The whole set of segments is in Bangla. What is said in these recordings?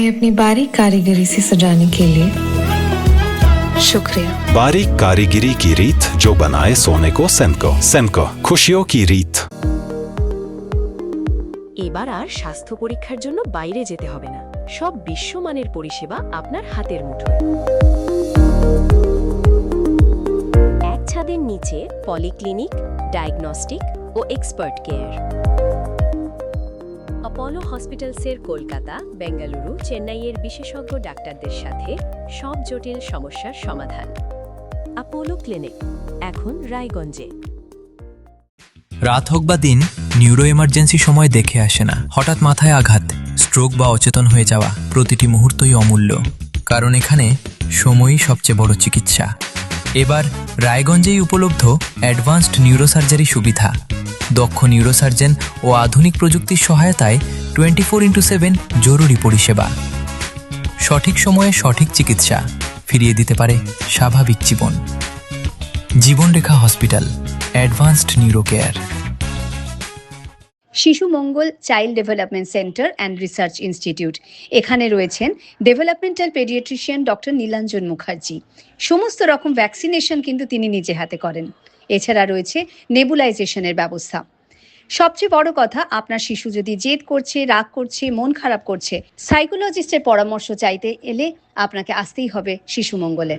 अपनी बारीक कारीगरी से सजाने के लिए शुक्रिया। बारीक कारीगरी की रीत जो बनाए सोने को सेनको। सेनको, खुशियों की रीत। এবার আর স্বাস্থ্য পরীক্ষার জন্য বাইরে যেতে হবে না, সব বিশ্বমানের পরিষেবা আপনার হাতের মুঠোয়। এক ছাদের নিচে পলিক্লিনিক, ডায়াগনস্টিক ও এক্সপার্ট কেয়ার। অপোলো হসপিটালসের কলকাতা, বেঙ্গালুরু, চেন্নাইয়ের বিশেষজ্ঞ ডাক্তারদের সাথে সব জটিল সমস্যার সমাধান। অপোলো ক্লিনিক এখন রায়গঞ্জে। রাত হোক বা দিন, নিউরো এমার্জেন্সি সময় দেখে আসে না। হঠাৎ মাথায় আঘাত, স্ট্রোক বা অচেতন হয়ে যাওয়া, প্রতিটি মুহূর্তই অমূল্য, কারণ এখানে সময়ই সবচেয়ে বড় চিকিৎসা। এবার রায়গঞ্জেই উপলব্ধ অ্যাডভান্সড নিউরোসার্জারি সুবিধা। দক্ষ নিউরোসার্জন ও আধুনিক প্রযুক্তির সহায়তায় 24x7 জরুরি পরিষেবা। সঠিক সময়ে সঠিক চিকিৎসা ফিরিয়ে দিতে পারে স্বাভাবিক জীবন। Jibanrekha hospital, advanced neuro care. Shishu Mangal child development centre and research institute, এখানে রয়েছেন developmental paediatrician doctor Nilanjan Mukherjee. সমস্ত রকম ভ্যাকসিনেশন কিন্তু তিনি নিজে হাতে করেন। এছাড়া রয়েছে নেবুলাইজেশনের ব্যবস্থা। সবচেয়ে বড় কথা, আপনার শিশু যদি জেদ করছে, রাগ করছে, মন খারাপ করছে, সাইকোলজিস্টের পরামর্শ চাইতে এলে আপনাকে আসতেই হবে শিশু মঙ্গলে।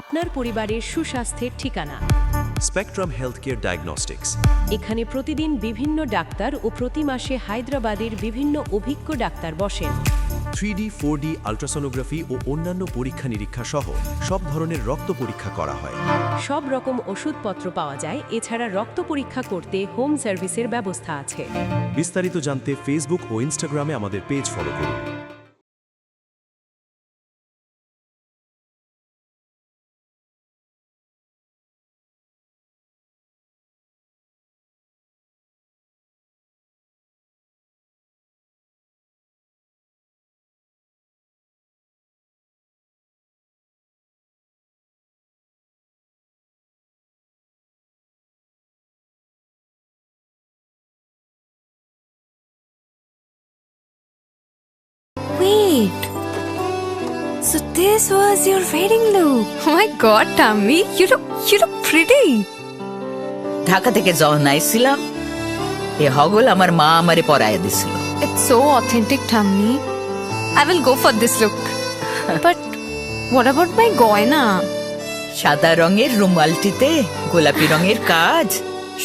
আপনার পরিবারের সুস্বাস্থ্যের ঠিকানা স্পেকট্রাম হেলথকেয়ার ডায়াগনস্টিক্স। এখানে প্রতিদিন বিভিন্ন ডাক্তার ও প্রতি মাসে হায়দ্রাবাদের বিভিন্ন অভিজ্ঞ ডাক্তার বসেন। 3D, 4D আল্ট্রাসোনোগ্রাফি ও অন্যান্য পরীক্ষা নিরীক্ষা সহ সব ধরনের রক্ত পরীক্ষা করা হয়। সব রকম ওষুধপত্র পাওয়া যায়। এছাড়া রক্ত পরীক্ষা করতে হোম সার্ভিসের ব্যবস্থা আছে। বিস্তারিত জানতে ফেসবুক ও ইনস্টাগ্রামে আমাদের পেজ ফলো করুন। Wait, so this was your wedding look? Oh my god, Tammy, you look pretty. Dhaka থেকে যখন আইছিলাম, এ হগল আমার মা আমারে পরাইয়া দিছিল। It's so authentic, Tammy. I will go for this look. But what about my goina? সাদা রঙের রুমালটিতে গোলাপি রঙের কাজ,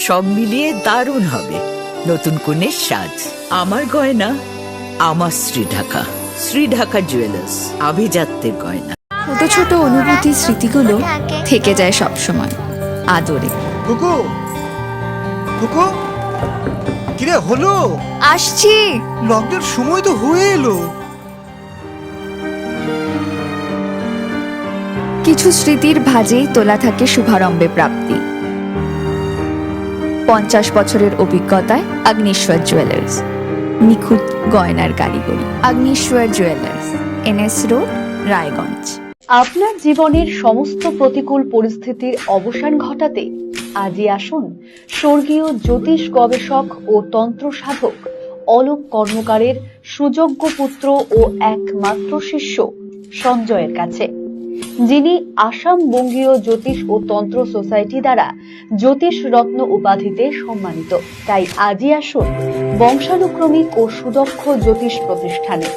সব মিলিয়ে দারুণ হবে নতুন কনের সাজ। আমার গয়না আমার শ্রী ঢাকা জুয়েলার্স, আভিজাত্যের গয়না। ছোট ছোট অনুভূতি, স্মৃতিগুলো থেকে যায় সব সময় আদরে। কুকু কুকু, কিরে হলো? আসছি। লকডাউন সময় তো হয়ে এলো। কিছু স্মৃতির ভাজেই তোলা থাকে শুভারম্ভে প্রাপ্তি। 50 বছরের অভিজ্ঞতায় অগ্নিশ্বর জুয়েলার্স, নিখুঁত গয়নার কারিগরি। Agnishwar jewellers, NS road, Raiganj. আপনার জীবনের সমস্ত প্রতিকূল পরিস্থিতির অবসান ঘটাতে আজই আসুন স্বর্গীয় জ্যোতিষ গবেষক ও তন্ত্র সাধক অলোক কর্মকারের সুযোগ্য পুত্র ও একমাত্র শিষ্য সঞ্জয়ের কাছে, যিনি আসাম বঙ্গীয় জ্যোতিষ ও তন্ত্র সোসাইটি দ্বারা জ্যোতিষ রত্ন উপাধিতে সম্মানিত। তাই আজই আসুন বংশানুক্রমিক ও সুদক্ষ জ্যোতিষ প্রতিষ্ঠানে।